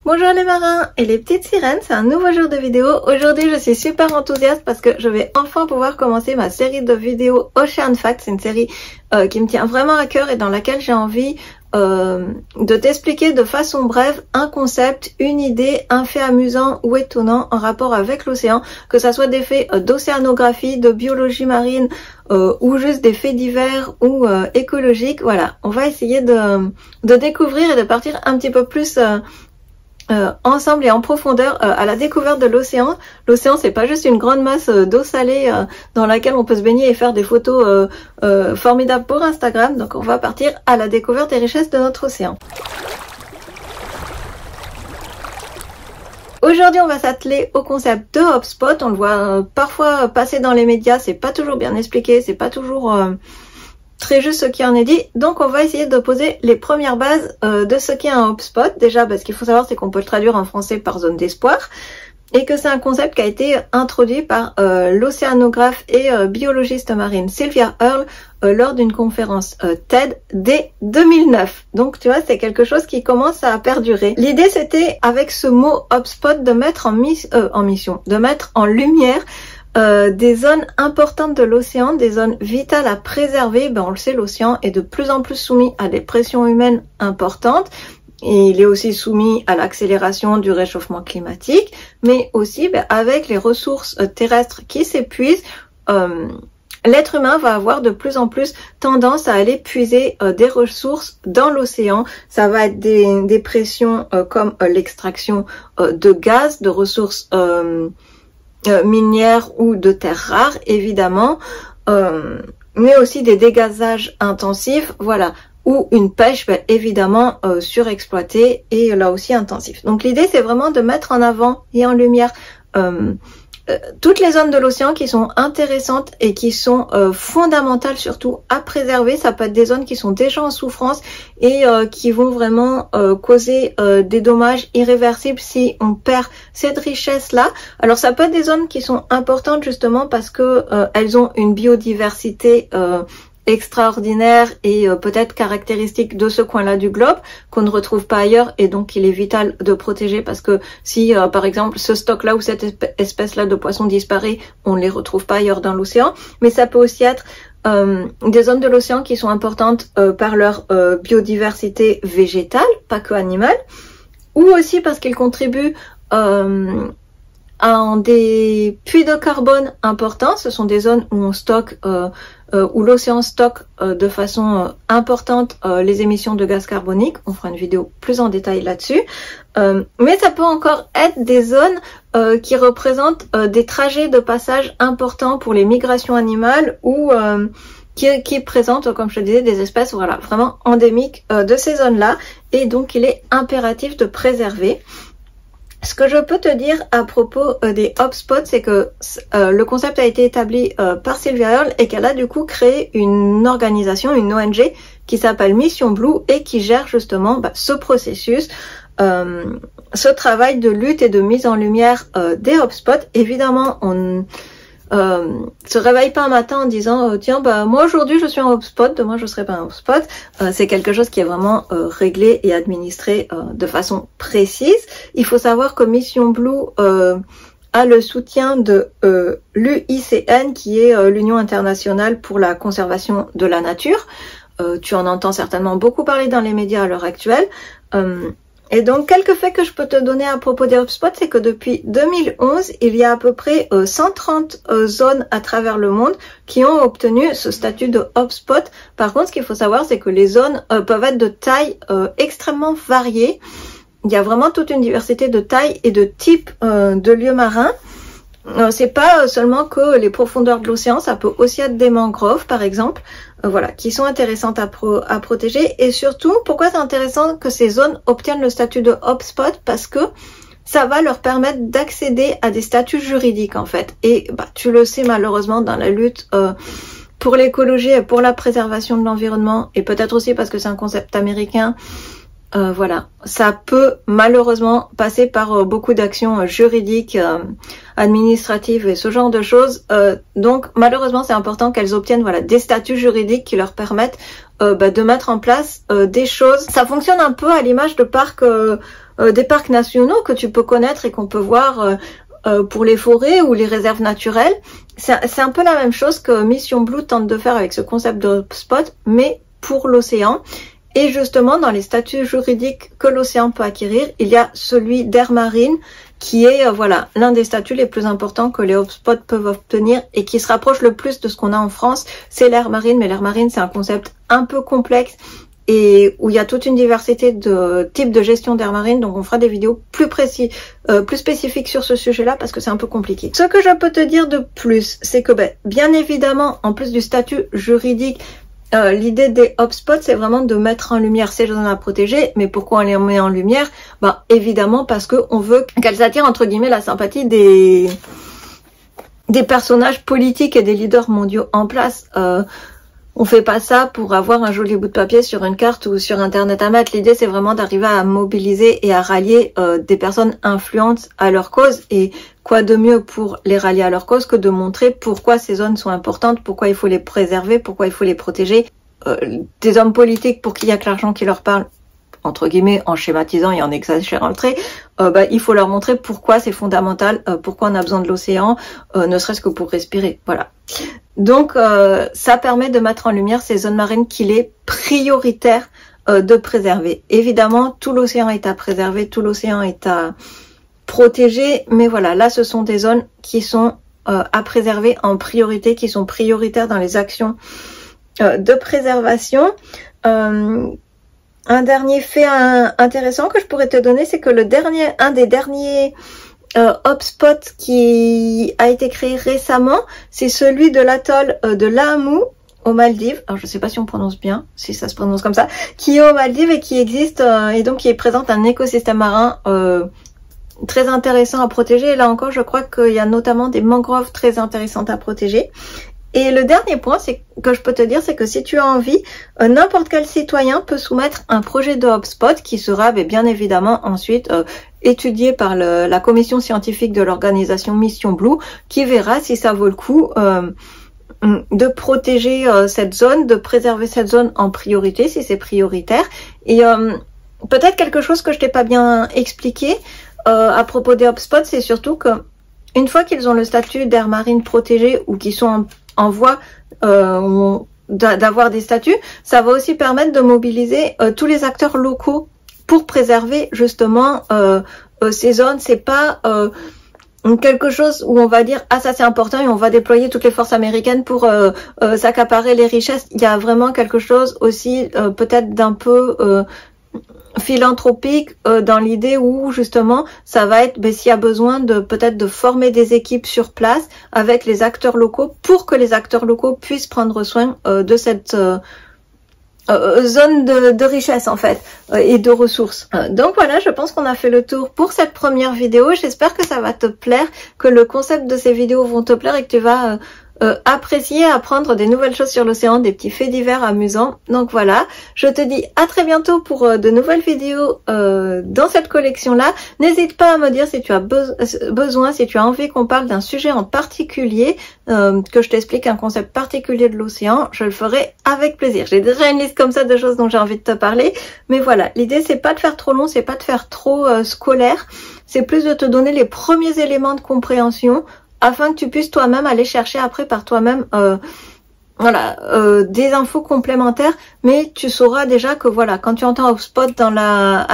Bonjour les marins et les petites sirènes, c'est un nouveau jour de vidéo. Aujourd'hui je suis super enthousiaste parce que je vais enfin pouvoir commencer ma série de vidéos Ocean Facts. C'est une série qui me tient vraiment à cœur et dans laquelle j'ai envie de t'expliquer de façon brève un concept, une idée, un fait amusant ou étonnant en rapport avec l'océan, que ça soit des faits d'océanographie, de biologie marine ou juste des faits divers ou écologiques. Voilà, on va essayer de découvrir et de partir un petit peu plus ensemble et en profondeur à la découverte de l'océan. L'océan, c'est pas juste une grande masse d'eau salée dans laquelle on peut se baigner et faire des photos formidables pour Instagram. Donc on va partir à la découverte des richesses de notre océan. Aujourd'hui, on va s'atteler au concept de HubSpot. On le voit parfois passer dans les médias, c'est pas toujours bien expliqué, c'est pas toujours très juste ce qui en est dit, donc on va essayer de poser les premières bases de ce qu'est un HubSpot. Déjà, ce qu'il faut savoir, c'est qu'on peut le traduire en français par zone d'espoir, et que c'est un concept qui a été introduit par l'océanographe et biologiste marine Sylvia Earle lors d'une conférence TED dès 2009. Donc tu vois, c'est quelque chose qui commence à perdurer. L'idée, c'était, avec ce mot HubSpot, de mettre de mettre en lumière des zones importantes de l'océan, des zones vitales à préserver. On le sait, l'océan est de plus en plus soumis à des pressions humaines importantes. Et il est aussi soumis à l'accélération du réchauffement climatique, mais aussi avec les ressources terrestres qui s'épuisent, l'être humain va avoir de plus en plus tendance à aller puiser des ressources dans l'océan. Ça va être des pressions comme l'extraction de gaz, de ressources minières ou de terres rares, évidemment, mais aussi des dégazages intensifs, voilà, ou une pêche évidemment surexploitée et là aussi intensif. Donc l'idée, c'est vraiment de mettre en avant et en lumière toutes les zones de l'océan qui sont intéressantes et qui sont fondamentales surtout à préserver. Ça peut être des zones qui sont déjà en souffrance et qui vont vraiment causer des dommages irréversibles si on perd cette richesse-là. Alors ça peut être des zones qui sont importantes justement parce que elles ont une biodiversité extraordinaire et peut-être caractéristique de ce coin-là du globe qu'on ne retrouve pas ailleurs, et donc il est vital de protéger, parce que si par exemple ce stock-là ou cette espèce-là de poisson disparaît, on ne les retrouve pas ailleurs dans l'océan. Mais ça peut aussi être des zones de l'océan qui sont importantes par leur biodiversité végétale, pas que animale, ou aussi parce qu'ils contribuent à des puits de carbone importants. Ce sont des zones où on stocke, où l'océan stocke de façon importante les émissions de gaz carbonique. On fera une vidéo plus en détail là-dessus. Mais ça peut encore être des zones qui représentent des trajets de passage importants pour les migrations animales ou qui présentent, comme je te disais, des espèces voilà, vraiment endémiques de ces zones-là. Et donc, il est impératif de préserver. Ce que je peux te dire à propos des HubSpots, c'est que le concept a été établi par Sylvia Earle et qu'elle a du coup créé une organisation, une ONG qui s'appelle Mission Blue et qui gère justement ce processus, ce travail de lutte et de mise en lumière des HubSpots. Évidemment, on se réveille pas un matin en disant tiens moi aujourd'hui je suis un HubSpot, demain je serai pas un HubSpot. C'est quelque chose qui est vraiment réglé et administré de façon précise. Il faut savoir que Mission Blue a le soutien de l'UICN, qui est l'Union internationale pour la conservation de la nature. Tu en entends certainement beaucoup parler dans les médias à l'heure actuelle. Et donc, quelques faits que je peux te donner à propos des HubSpots, c'est que depuis 2011, il y a à peu près 130 zones à travers le monde qui ont obtenu ce statut de HubSpot. Par contre, ce qu'il faut savoir, c'est que les zones peuvent être de taille extrêmement variée. Il y a vraiment toute une diversité de tailles et de types de lieux marins. C'est pas seulement que les profondeurs de l'océan, ça peut aussi être des mangroves par exemple, voilà, qui sont intéressantes à protéger. Et surtout, pourquoi c'est intéressant que ces zones obtiennent le statut de HubSpot? Parce que ça va leur permettre d'accéder à des statuts juridiques en fait. Et tu le sais, malheureusement, dans la lutte pour l'écologie et pour la préservation de l'environnement, et peut-être aussi parce que c'est un concept américain, voilà, ça peut malheureusement passer par beaucoup d'actions juridiques, administratives et ce genre de choses. Donc malheureusement, c'est important qu'elles obtiennent voilà des statuts juridiques qui leur permettent de mettre en place des choses. Ça fonctionne un peu à l'image de parcs des parcs nationaux que tu peux connaître et qu'on peut voir pour les forêts ou les réserves naturelles. C'est un peu la même chose que Mission Blue tente de faire avec ce concept de hotspot, mais pour l'océan. Et justement, dans les statuts juridiques que l'océan peut acquérir, il y a celui d'aire marine qui est voilà l'un des statuts les plus importants que les hotspots peuvent obtenir et qui se rapproche le plus de ce qu'on a en France, c'est l'aire marine. Mais l'aire marine, c'est un concept un peu complexe et où il y a toute une diversité de types de gestion d'aire marine. Donc on fera des vidéos plus précises, plus spécifiques sur ce sujet-là parce que c'est un peu compliqué. Ce que je peux te dire de plus, c'est que bien évidemment, en plus du statut juridique, l'idée des hotspots, c'est vraiment de mettre en lumière ces zones à protéger. Mais pourquoi on les met en lumière? Évidemment parce qu'on veut qu'elles attirent entre guillemets la sympathie des personnages politiques et des leaders mondiaux en place. On fait pas ça pour avoir un joli bout de papier sur une carte ou sur internet à mettre. L'idée, c'est vraiment d'arriver à mobiliser et à rallier des personnes influentes à leur cause. Et quoi de mieux pour les rallier à leur cause que de montrer pourquoi ces zones sont importantes, pourquoi il faut les préserver, pourquoi il faut les protéger. Des hommes politiques pour qu'il y a que l'argent qui leur parle, entre guillemets, en schématisant et en exagérant le trait, il faut leur montrer pourquoi c'est fondamental, pourquoi on a besoin de l'océan, ne serait-ce que pour respirer. Voilà. Donc, ça permet de mettre en lumière ces zones marines qu'il est prioritaire de préserver. Évidemment, tout l'océan est à préserver, tout l'océan est à protéger, mais voilà, là, ce sont des zones qui sont à préserver en priorité, qui sont prioritaires dans les actions de préservation. Un dernier fait intéressant que je pourrais te donner, c'est que un des derniers hotspot qui a été créé récemment, c'est celui de l'atoll de Lamu aux Maldives. Alors je sais pas si on prononce bien, si ça se prononce comme ça, qui est aux Maldives et qui existe et donc qui présente un écosystème marin très intéressant à protéger. Et là encore, je crois qu'il y a notamment des mangroves très intéressantes à protéger. Et le dernier point que je peux te dire, c'est que si tu as envie, n'importe quel citoyen peut soumettre un projet de hotspot qui sera bien évidemment ensuite étudié par la commission scientifique de l'organisation Mission Blue, qui verra si ça vaut le coup de protéger cette zone, de préserver cette zone en priorité, si c'est prioritaire. Et peut-être quelque chose que je t'ai pas bien expliqué à propos des hotspots, c'est surtout que une fois qu'ils ont le statut d'aire marine protégée ou qu'ils sont en voie d'avoir des statuts, ça va aussi permettre de mobiliser tous les acteurs locaux pour préserver justement ces zones. C'est pas quelque chose où on va dire ah ça c'est important et on va déployer toutes les forces américaines pour s'accaparer les richesses. Il y a vraiment quelque chose aussi peut-être d'un peu philanthropique dans l'idée où justement ça va être s'il y a besoin de peut-être de former des équipes sur place avec les acteurs locaux pour que les acteurs locaux puissent prendre soin de cette zone de richesse en fait et de ressources. Donc voilà, je pense qu'on a fait le tour pour cette première vidéo. J'espère que ça va te plaire, que le concept de ces vidéos vont te plaire et que tu vas apprécier, apprendre des nouvelles choses sur l'océan, des petits faits divers amusants. Donc voilà, je te dis à très bientôt pour de nouvelles vidéos dans cette collection-là. N'hésite pas à me dire si tu as besoin, si tu as envie qu'on parle d'un sujet en particulier, que je t'explique un concept particulier de l'océan, je le ferai avec plaisir. J'ai déjà une liste comme ça de choses dont j'ai envie de te parler, mais voilà, l'idée c'est pas de faire trop long, c'est pas de faire trop scolaire, c'est plus de te donner les premiers éléments de compréhension afin que tu puisses toi-même aller chercher après par toi-même des infos complémentaires, mais tu sauras déjà que voilà, quand tu entends hotspot à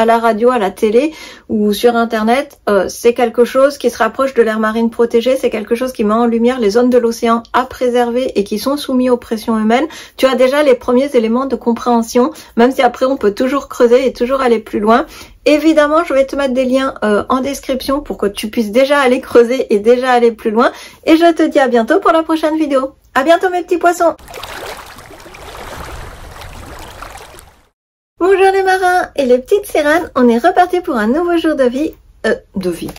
la radio, à la télé ou sur internet, c'est quelque chose qui se rapproche de l'aire marine protégée, c'est quelque chose qui met en lumière les zones de l'océan à préserver et qui sont soumis aux pressions humaines. Tu as déjà les premiers éléments de compréhension, même si après on peut toujours creuser et toujours aller plus loin. Évidemment, je vais te mettre des liens en description pour que tu puisses déjà aller creuser et déjà aller plus loin. Et je te dis à bientôt pour la prochaine vidéo. À bientôt mes petits poissons. Bonjour les marins et les petites sirènes, on est reparti pour un nouveau jour de vie.